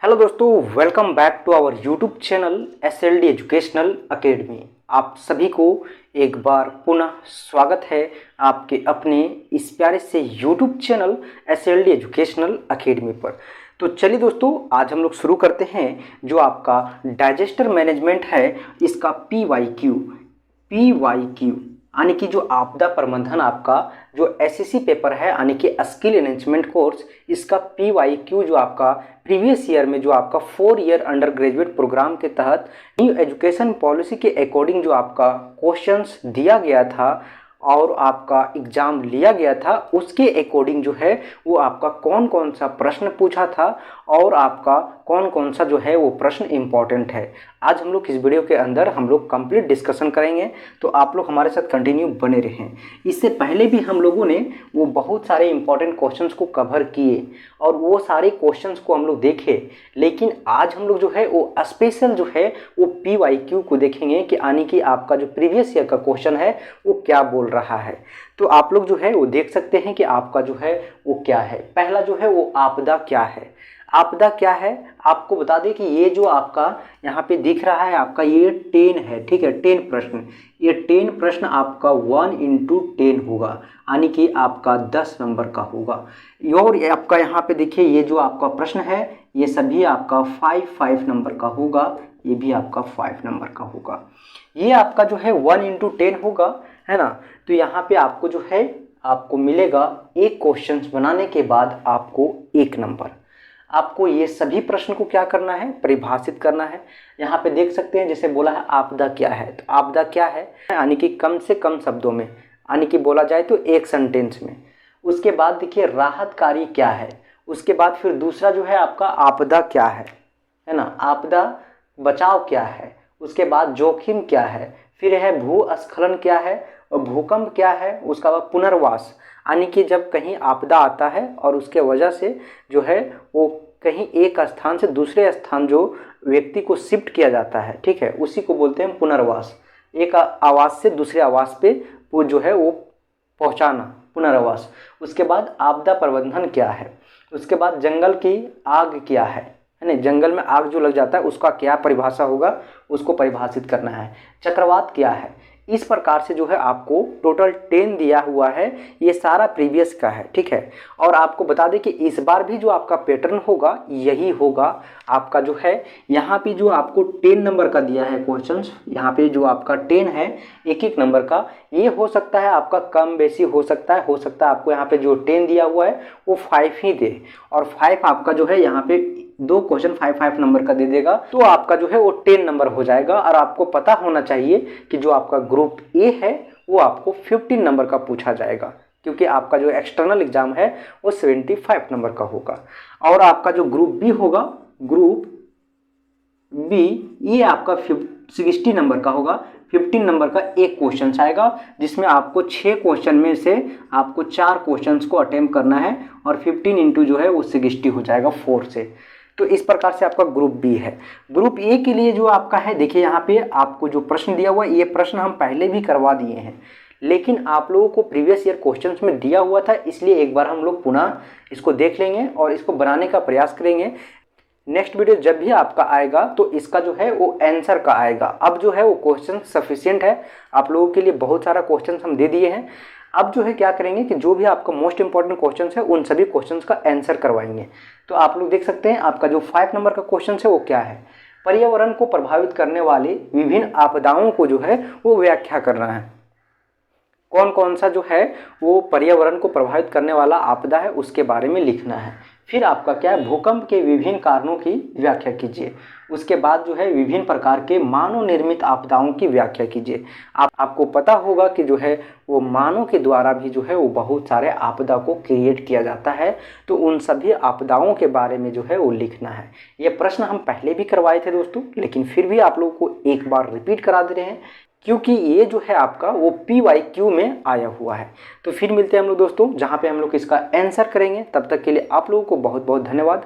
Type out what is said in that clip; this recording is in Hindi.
हेलो दोस्तों, welcome back to our YouTube channel SLD educational academy. आप सभी को एक बार पुनः स्वागत है आपके अपने इस प्यारे से YouTube channel SLD educational academy पर। तो चलिए दोस्तों, आज हम लोग शुरू करते हैं जो आपका डाइजेस्टर मैनेजमेंट है, इसका पीवाईक्यू यानी कि जो आपदा प्रबंधन आपका जो एसएससी पेपर है यानी कि स्किल एनहेंसमेंट कोर्स, इसका पीवाईक्यू जो आपका प्रीवियस ईयर में जो आपका 4 ईयर अंडर ग्रेजुएट प्रोग्राम के तहत न्यू एजुकेशन पॉलिसी के अकॉर्डिंग जो आपका क्वेश्चंस दिया गया था और आपका एग्ज़ाम लिया गया था, उसके अकॉर्डिंग जो है वो आपका कौन कौन सा प्रश्न पूछा था और आपका कौन कौन सा जो है वो प्रश्न इम्पॉर्टेंट है। आज हम लोग इस वीडियो के अंदर हम लोग कंप्लीट डिस्कशन करेंगे, तो आप लोग हमारे साथ कंटिन्यू बने रहें। इससे पहले भी हम लोगों ने वो बहुत सारे इम्पॉर्टेंट क्वेश्चंस को कवर किए और वो सारे क्वेश्चंस को हम लोग देखे, लेकिन आज हम लोग जो है वो स्पेशल जो है वो पीवाईक्यू को देखेंगे कि यानी कि आपका जो प्रीवियस ईयर का क्वेश्चन है वो क्या बोल रहा है। तो आप लोग जो है वो देख सकते हैं कि आपका जो है वो क्या है। पहला जो है वो आपदा क्या है। आपदा क्या है आपको बता दें कि ये जो आपका यहाँ पे दिख रहा है आपका ये 10 है, ठीक है, 10 प्रश्न। ये 10 प्रश्न आपका 1 into 10 होगा, यानी कि आपका 10 नंबर का होगा। और आपका यहाँ पे देखिए ये जो आपका प्रश्न है ये सभी आपका 5 नंबर का होगा, ये भी आपका 5 नंबर का होगा। ये आपका जो है 1 into 10 होगा, है ना। तो यहाँ पे आपको जो है आपको मिलेगा एक क्वेश्चन बनाने के बाद आपको 1 नंबर। आपको ये सभी प्रश्न को क्या करना है, परिभाषित करना है। यहाँ पे देख सकते हैं जैसे बोला है आपदा क्या है, तो आपदा क्या है यानी कि कम से कम शब्दों में, यानी कि बोला जाए तो एक सेंटेंस में। उसके बाद देखिए राहत कार्य क्या है, उसके बाद फिर दूसरा जो है आपका आपदा क्या है ना, आपदा बचाव क्या है, उसके बाद जोखिम क्या है, फिर है भूस्खलन क्या है और भूकंप क्या है, उसका बाद पुनर्वास यानी कि जब कहीं आपदा आता है और उसके वजह से जो है वो कहीं एक स्थान से दूसरे स्थान जो व्यक्ति को शिफ्ट किया जाता है, ठीक है, उसी को बोलते हैं पुनर्वास। एक आवास से दूसरे आवास पे वो जो है वो पहुंचाना, पुनर्वास। उसके बाद आपदा प्रबंधन क्या है, उसके बाद जंगल की आग क्या है ना, जंगल में आग जो लग जाता है उसका क्या परिभाषा होगा, उसको परिभाषित करना है। चक्रवात क्या है। इस प्रकार से जो है आपको टोटल 10 दिया हुआ है, ये सारा प्रीवियस का है, ठीक है। और आपको बता दें कि इस बार भी जो आपका पैटर्न होगा यही होगा। आपका जो है यहाँ पे जो आपको 10 नंबर का दिया है क्वेश्चंस, यहाँ पे जो आपका 10 है एक एक नंबर का, ये हो सकता है आपका कम बेसी हो सकता है आपको यहाँ पे जो 10 दिया हुआ है वो 5 ही दे, और 5 आपका जो है यहाँ पे 2 क्वेश्चन 5 नंबर का दे देगा, तो आपका जो है वो 10 नंबर हो जाएगा। और आपको पता होना चाहिए कि जो आपका ग्रुप ए है वो आपको 15 नंबर का पूछा जाएगा, क्योंकि आपका जो एक्सटर्नल एग्जाम है वो 75 नंबर का होगा। और आपका जो ग्रुप बी होगा, ग्रुप बी, ये आपका 60 नंबर का होगा। 15 नंबर का एक क्वेश्चन आएगा, जिसमें आपको 6 क्वेश्चन में से आपको 4 क्वेश्चंस को अटेम्प्ट करना है, और 15 इंटू जो है वो 60 हो जाएगा 4 से। तो इस प्रकार से आपका ग्रुप बी है। ग्रुप ए के लिए जो आपका है, देखिए यहाँ पे आपको जो प्रश्न दिया हुआ है, ये प्रश्न हम पहले भी करवा दिए हैं, लेकिन आप लोगों को प्रीवियस ईयर क्वेश्चंस में दिया हुआ था, इसलिए एक बार हम लोग पुनः इसको देख लेंगे और इसको बनाने का प्रयास करेंगे। नेक्स्ट वीडियो जब भी आपका आएगा तो इसका जो है वो आंसर का आएगा। अब जो है वो क्वेश्चन सफिशिएंट है, आप लोगों के लिए बहुत सारा क्वेश्चन हम दे दिए हैं। अब जो है क्या करेंगे कि जो भी आपका मोस्ट इंपॉर्टेंट क्वेश्चंस है उन सभी क्वेश्चंस का आंसर करवाएंगे। तो आप लोग देख सकते हैं आपका जो 5 नंबर का क्वेश्चन है वो क्या है, पर्यावरण को प्रभावित करने वाले विभिन्न आपदाओं को जो है वो व्याख्या करना है। कौन कौन सा जो है वो पर्यावरण को प्रभावित करने वाला आपदा है उसके बारे में लिखना है। फिर आपका क्या है, भूकंप के विभिन्न कारणों की व्याख्या कीजिए। उसके बाद जो है विभिन्न प्रकार के मानव निर्मित आपदाओं की व्याख्या कीजिए। आपको पता होगा कि जो है वो मानव के द्वारा भी जो है वो बहुत सारे आपदा को क्रिएट किया जाता है, तो उन सभी आपदाओं के बारे में जो है वो लिखना है। ये प्रश्न हम पहले भी करवाए थे दोस्तों, लेकिन फिर भी आप लोगों को एक बार रिपीट करा दे रहे हैं, क्योंकि ये जो है आपका वो पीवाईक्यू में आया हुआ है। तो फिर मिलते हैं हम लोग दोस्तों जहाँ पे हम लोग इसका आंसर करेंगे। तब तक के लिए आप लोगों को बहुत बहुत धन्यवाद।